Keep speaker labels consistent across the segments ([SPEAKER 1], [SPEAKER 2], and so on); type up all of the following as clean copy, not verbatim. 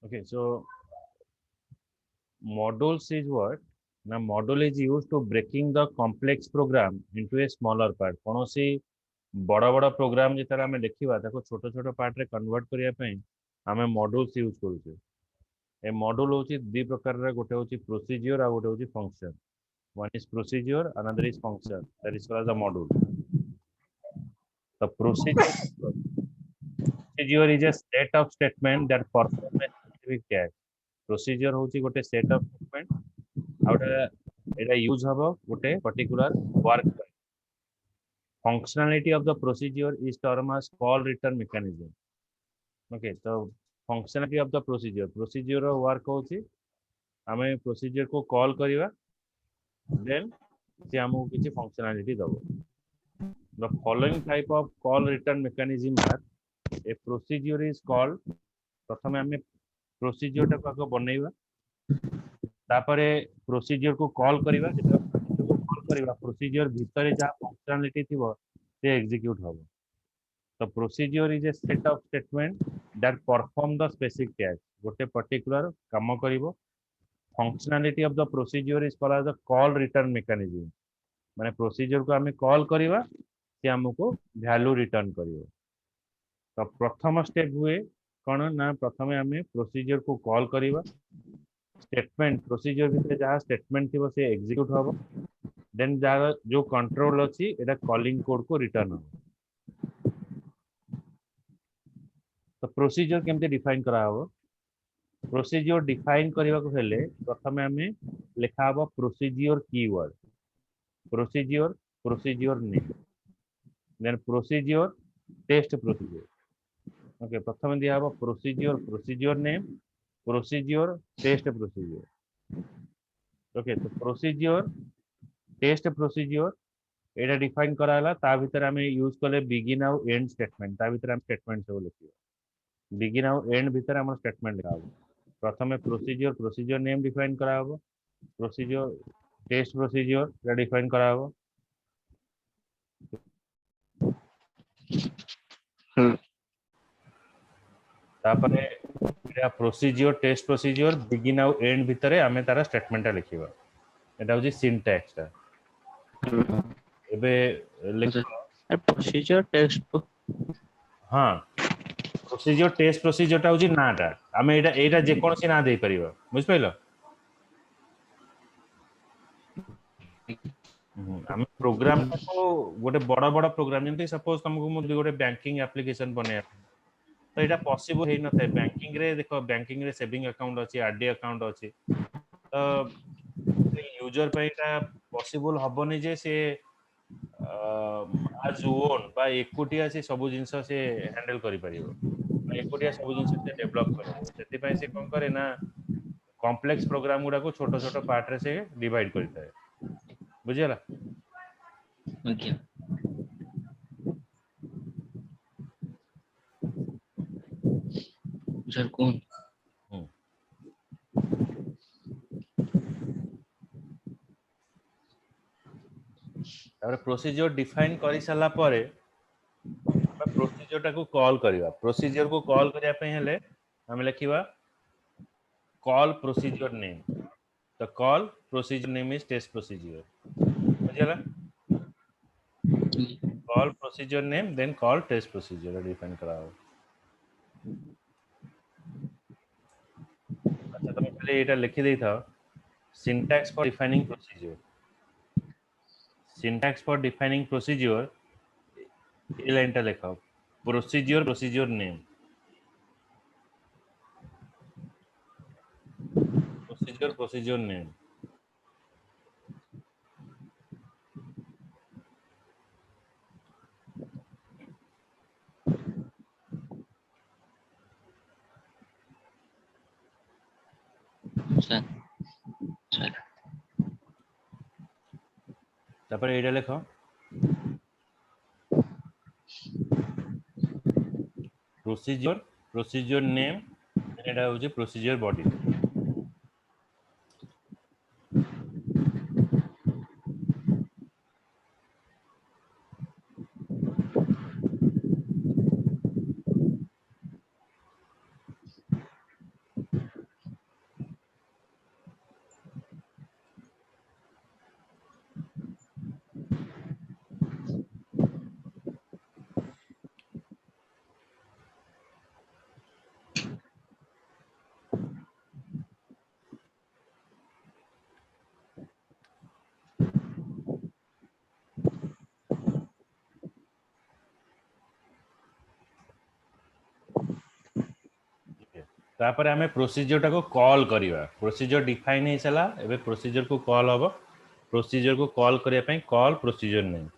[SPEAKER 1] Okay, so modules is what? Now, module is used to breaking the complex program into a smaller part. कौनसी बड़ा बड़ा programme जितना आम देखा ताको छोट छोट पार्ट रे कन्वर्ट करने आम मॉड्यूल्स यूज करूँ ए मॉड्यूल हूँ दी प्रकार गोटे हूँ प्रोसीजियर आ गोटे हूँ function one is procedure another is function that is called the module the procedure is a set of statement that perform a specific task procedure हूँ गोटे set of statement outta Etah use हबो गोटे particular work functionality of the procedure is termed as call return mechanism okay so functionality of the procedure work होची आमे procedure को call करिवा then से हमको किछि फंक्शनैलिटी दबो the following type of call return mechanism are a procedure is called प्रथमे आमे procedure टाको आको बनैबा तापरे प्रोसीजर को कॉल करिवा जेटा प्रोसीजर को कॉल करिवा प्रोसीजर भीतर जा फंक्शनैलिटी थिबो से एग्जीक्यूट हबो the procedure is a set of statement that perform the specific task गोटे पर्टिकुलर काम करिवो functionality of the procedure is called as the call return mechanism माने प्रोसीजर को आमे कॉल करिवा से हमको वैल्यू रिटर्न करिवो तो प्रथम स्टेप हुए कोन ना प्रथमे आमे प्रोसीजर को कॉल करिवा स्टेटमेंट प्रोसीजर भितर जहाँ स्टेटमेंट थिबो से एग्जीक्यूट हबो देन जहाँ जो कंट्रोल अछि एटा कॉलिंग कोड को रिटर्न हबो तो प्रोसीजर केमते डिफाइन करा हबो प्रोसीजर डिफाइन करबा को हेले प्रथमे हमें लिखा हबो procedure keyword procedure procedure name then procedure test procedure okay प्रथमे दिया हबो procedure procedure name procedure test procedure okay तो प्रोसीजर टेस्ट प्रोसीजर एटा डिफाइन कराला ता भीतर हमें यूज करले बिगिन आउ एंड स्टेटमेंट ता भीतर हम स्टेटमेंट सब लिखिबो बिगिन आउ एंड भीतर हमर स्टेटमेंट लिखा हबो प्रथमे प्रोसीजर प्रोसीजर नेम डिफाइन करा हबो प्रोसीजर टेस्ट प्रोसीजर डिफाइन करा हबो तापरे एटा प्रोसीजर टेस्ट प्रोसीजर बिगिन आउ एंड भीतर हमें तारा स्टेटमेंट लिखिबा एटा होची सिंटैक्स ता एबे
[SPEAKER 2] प्रोसीजर टेस्ट
[SPEAKER 1] हां प्रोसीजर टेस्ट प्रोसीजर ता होची नाटा हमें एटा एटा जे कोनसी ना दे परिबा बुझ पाइलो हम प्रोग्राम को गोटे बड़ा बड़ा प्रोग्राम जंती सपोज तुमको मु गोटे बैंकिंग एप्लीकेशन बने तो एटा पॉसिबल हे न थाए बैंकिंग रे देखो बैंकिंग रे सेविंग अकाउंट अछि आरडी अकाउंट अछि तो यूजर पे एटा पॉसिबल हबनी जे से आज ओन बा इक्विटी से सब जिंस से हैंडल करि परिबो एकोटिया सब जिंस से डेवलप करे सेति पय से कोन करे ना कॉम्प्लेक्स प्रोग्राम गुडा को छोटो छोटो पार्ट रे से डिवाइड करता है बुझियला
[SPEAKER 2] ओके सर कौन
[SPEAKER 1] तापर प्रोसीजर डिफाइन करि साला परे प्रोसीजर टा को कॉल करिवा प्रोसीजर को कॉल करिया पे हेले हम लिखिबा call procedure name the call procedure name is test procedure बुझियला call procedure name then call test procedure define कराओ अच्छा तुम पहले एटा लिखि देई था syntax for defining procedure syntax for defining procedure ए लाइन टा लिखाओ procedure procedure name procedure procedure name
[SPEAKER 2] sir sir
[SPEAKER 1] तापर एटा लिखो प्रोसीजर प्रोसीजर नेम एटा हो जे प्रोसीजर बॉडी तापर आमे प्रोसीजर टाको कॉल करिवा प्रोसीजर डिफाइन हे सला एबे प्रोसीजर को कॉल हबो प्रोसीजर को कॉल करिया पई कॉल प्रोसीजर नेम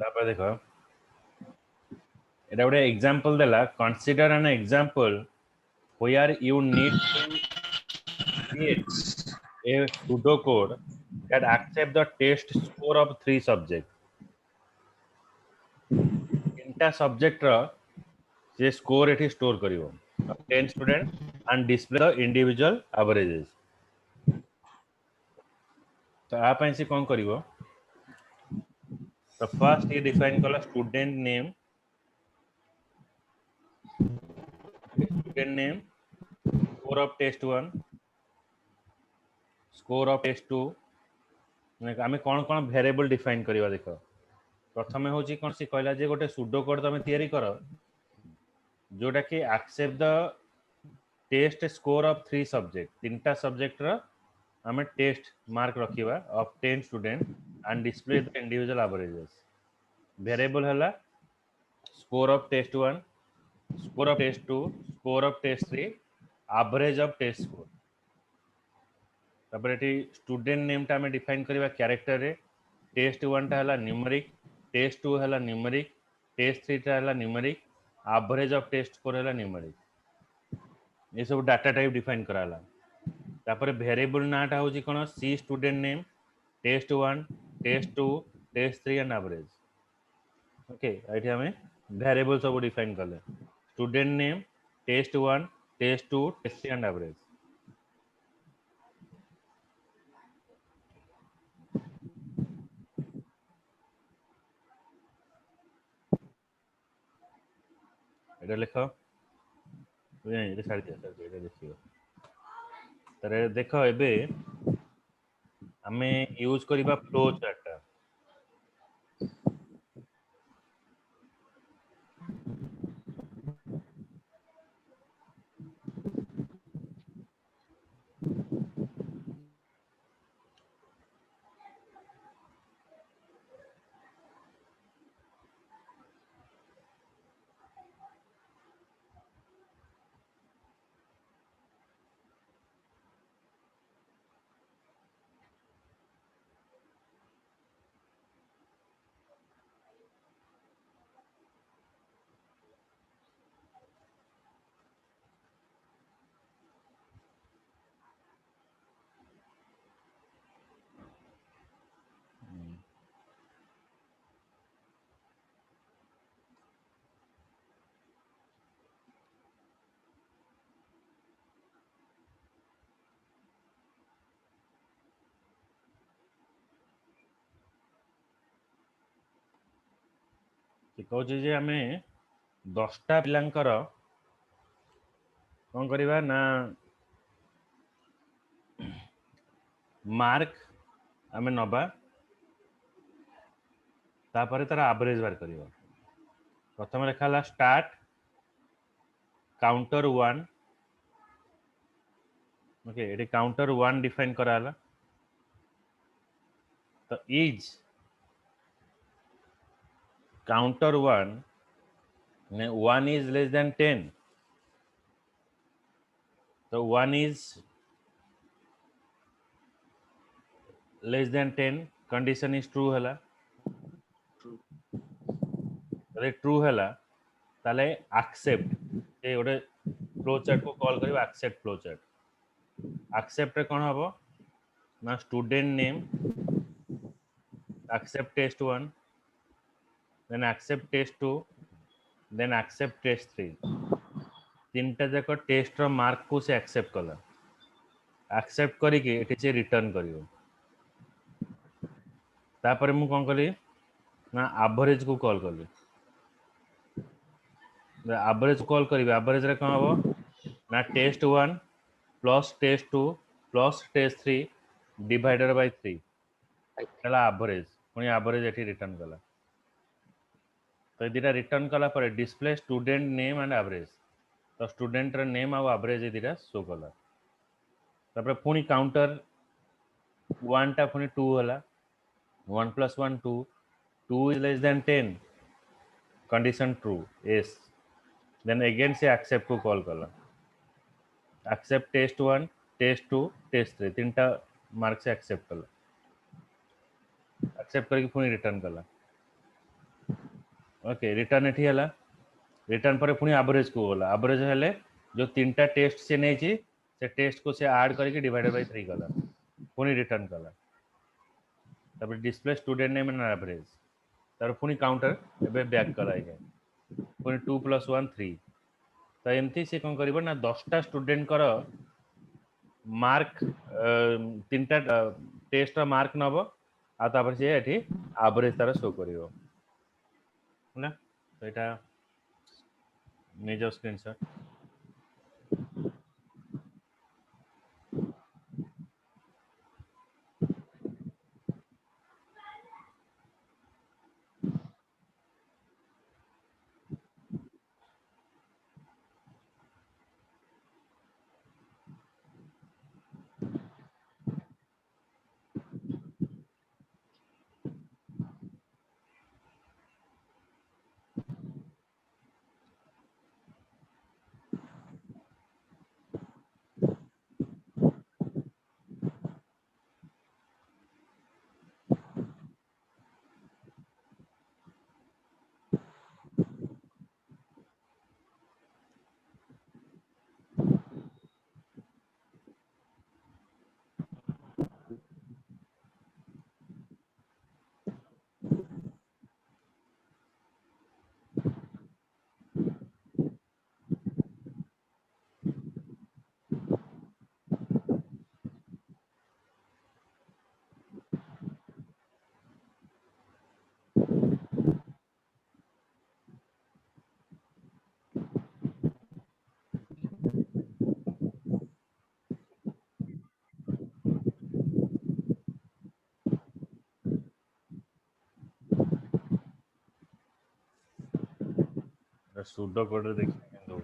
[SPEAKER 1] तापर देखो एटा गोटे एग्जांपल देला consider an example where you need to create a pseudocode that accept the test score of 3 subject तीनटा सब्जेक्ट रो से स्कोर एठी स्टोर करिवो 10 student and display the individual averages तो आ पई से कोन करिवो तो फर्स्ट ये डिफाइन कला student name score of test 1 score of test 2 माने आमे कोन कोन वेरिएबल डिफाइन करिवा देखो प्रथमे होची कोन से कहला जे गोटे सुडो कोड तमे तयारी करो जोटा कि accept the test score of 3 subject तीनटा सब्जेक्ट रो हमें टेस्ट मार्क रखिवा of 10 student and display the individual averages variable हला score of test 1 score of test 2 score of test 3 average of test score तापर एटी स्टूडेंट नेम ता हमें define करिवा कैरेक्टर रे टेस्ट 1 ता हला न्यूमेरिक टेस्ट 2 हला न्यूमेरिक टेस्ट 3 ता हला numeric average of test score हला न्यूमेरिक ये सब डाटा टाइप डिफाइन कराला तापर वेरिएबल नाटा होची कोन सी student name test 1 test 2 test 3 and average okay एठी हमें वेरिएबल सब डिफाइन करले student name test 1 test 2 test 3 and average एटा लिखो ये साइड दिया एटा देखियो तरे देखो एबे हमें यूज करिबा फ्लो चार्ट कहूँ जे आम 10टा पिलांकर कौन करिबा ना मार्क आम नबा तापर तार एवरेज बार करिबा प्रथम लिखा स्टार्ट काउंटर 1 ओके ये काउंटर 1 डिफाइन कराला तो इज काउंटर 1 ने 1 इज लेस देन 10 तो 1 is less than 10 condition is true हला अरे ट्रू हला ताले एक्सेप्ट ए गोटे फ्लो चार्ट को कॉल करिबा एक्सेप्ट फ्लो चार्ट एक्सेप्ट रे कोन हबो ना student name accept test 1 then accept test 2 then accept test 3 तीनटा जाक टेस्ट रो मार्क को से एक्सेप्ट कला एक्सेप्ट करी के एठी से रिटर्न करियो तापर मु कोन कली ना एवरेज को कॉल कली एवरेज कॉल करी एवरेज रे कोन हबो ना test 1 plus test 2 plus test 3 divided by 3 ହେଲା average ପୁଣି average ଏଠି ରିଟର୍ନ କଲା तो ये रिटर्न कला पर display student name and average तो स्टूडेंट नेम आउ एवरेज ये शो कला तापर पुणी काउंटर 1 टा पुणी 2 होला 1 + 1 2 2 is less than 10 condition true yes then again say accept को कॉल कला एक्सेप्ट टेस्ट 1 टेस्ट 2 टेस्ट 3 तीनटा मार्क से एक्सेप्ट कला एक्सेप्ट करके पुणी रिटर्न कला ओके रिटर्न एठी हला रिटर्न पर पुणी एवरेज को गला एवरेज हेले जो तीनटा टेस्ट से नहीं से टेस्ट को से ऐड करके डिवाइडेड बाय 3 कला पुणी रिटर्न कला तब display student name and average तब पुणी काउंटर एबे बैक कला है पुणी 2 + 1 3 तो एमती से कौन करिवो ना 10टा स्टूडेंट कर मार्क तीनटा टेस्ट मार्क नब आ तापर से एठी एवरेज तार शो करिवो ना तो एटा मेजर स्क्रीनशॉट सुडो कोड देखिए केंदो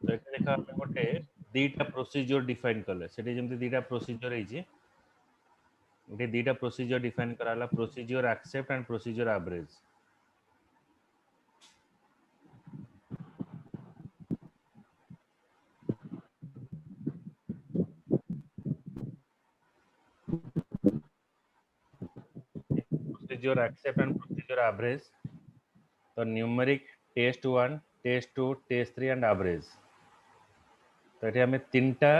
[SPEAKER 1] तो एटा देखा हमें गोटे दीटा प्रोसीजर डिफाइन कले सेठी जेमति दीटा प्रोसीजर ହେଇଛି एठी दीटा प्रोसीजर डिफाइन कराला procedure accept and procedure average procedure accept and procedure average तो numeric test 1 test 2 test 3 and average तो एठी हमें तीनटा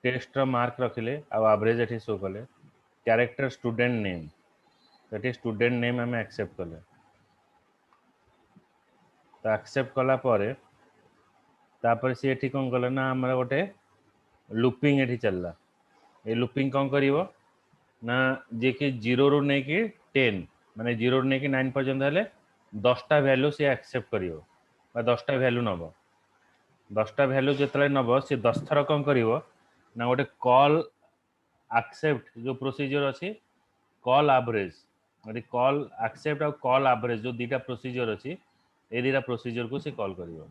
[SPEAKER 1] टेस्ट रो मार्क रखिले आ एवरेज एठी शो कले कैरेक्टर स्टूडेंट नेम तो एठी स्टूडेंट नेम हमें एक्सेप्ट कले तो एक्सेप्ट कला परे तापर से एठी कोन कले ना हमरा गोटे लूपिंग एठी चलला ए लूपिंग कोन करिवो ना जे कि 0 रु नै कि 10 माने 0 रु नै कि 9 पर्यंत हेले 10टा वैल्यू से एक्सेप्ट करिवो बा 10टा वैल्यू नबो 10टा वैल्यू जेतले नबो से 10 थर कोन करिवो ना गोटे कॉल एक्सेप्ट जो प्रोसीजर अछि कॉल एवरेज यदि कॉल एक्सेप्ट और कॉल एवरेज जो दीटा प्रोसीजर अछि ए दीटा प्रोसीजर को से कॉल करिवो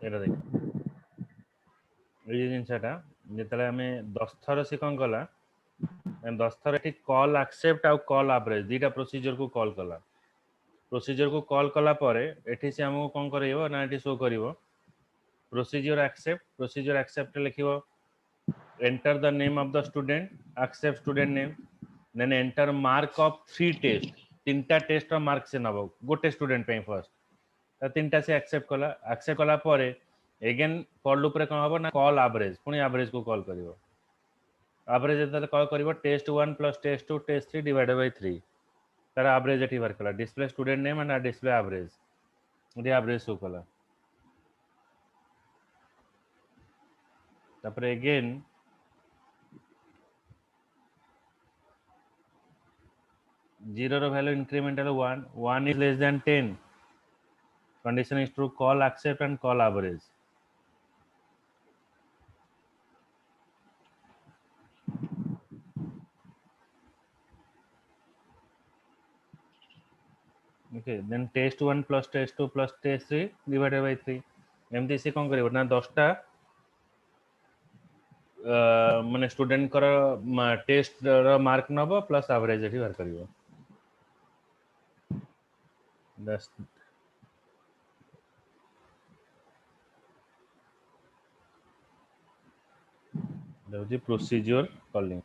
[SPEAKER 1] एटा देख ये जिनसाटा जेतले हमें 10 थर से कौन कला 10 थर एठी कॉल एक्सेप्ट आउ कॉल एवरेज दीटा प्रोसीजर को कॉल कला प्रोसीजर को कॉल कला परे एठी से हमको कौन करइबो ना एठी शो करिवो प्रोसीजर एक्सेप्ट लिखिवो enter the name of the student accept student name then enter mark of 3 test तीनटा टेस्ट रो मार्क से नबो गोटे स्टूडेंट पे फर्स्ट त तीनटा से एक्सेप्ट कला परे अगेन फॉर लूप रे कोन हबो ना कॉल एवरेज पुनी एवरेज को कॉल करिवो एवरेज जतले कॉल करिवो test 1 plus test 2 test 3 divided by 3 तार एवरेज एठी वर्क कला display student name and display average दी एवरेज शो कला तापर अगेन 0 रो value incremental 1 is less than 10 condition is true call accept and call average okay then test 1 plus test 2 plus test 3 divided by 3 एमती से कौन करिवो ना 10 टा माने स्टूडेंट कर टेस्ट रो मार्क नबो प्लस एवरेज एठी बार करिवो दस देखि प्रोसीजर कॉलिंग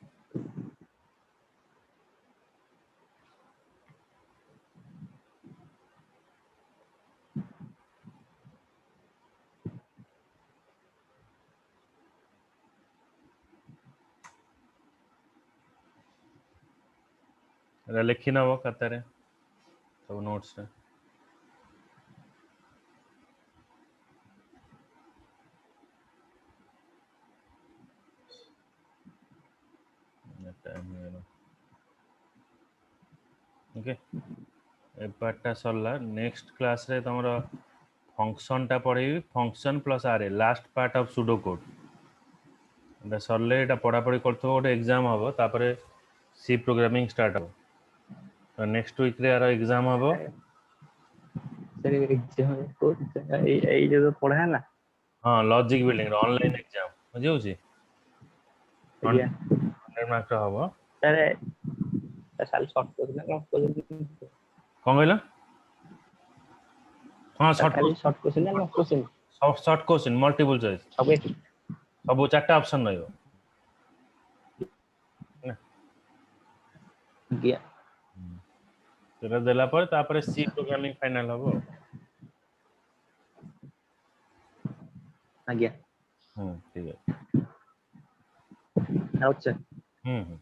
[SPEAKER 1] एरा लिखि नबो कतरे सब नोट्स रे टाइम हेला ओके ए पार्टटा सरला नेक्स्ट क्लास रे तमरो फंक्शन टा पढ़ेबी फंक्शन प्लस आरे last part of pseudo code एटा सरले एटा पढ़ा पढ़ी करथो गोटे एग्जाम हबो तापरे सी प्रोग्रामिंग स्टार्ट हबो तो नेक्स्ट वीक रे आरो एग्जाम हबो
[SPEAKER 3] सर एग्जाम को ए जो पढ़ा है ना
[SPEAKER 1] हां लॉजिक बिल्डिंग ऑनलाइन एग्जाम बुझियो छी
[SPEAKER 3] आज्ञा
[SPEAKER 1] 100 मार्क रा हबो
[SPEAKER 3] सर साल शॉर्ट कोड ना
[SPEAKER 1] कोन कहला हां
[SPEAKER 3] शॉर्ट क्वेश्चन ना question
[SPEAKER 1] short question multiple choice सब चारटा ऑप्शन रहइबो
[SPEAKER 3] आज्ञा
[SPEAKER 1] तेरा देला पर तापरे सी प्रोग्रामिंग फाइनल हबो
[SPEAKER 3] आज्ञा
[SPEAKER 1] ठीक है
[SPEAKER 3] अच्छा
[SPEAKER 1] हम्म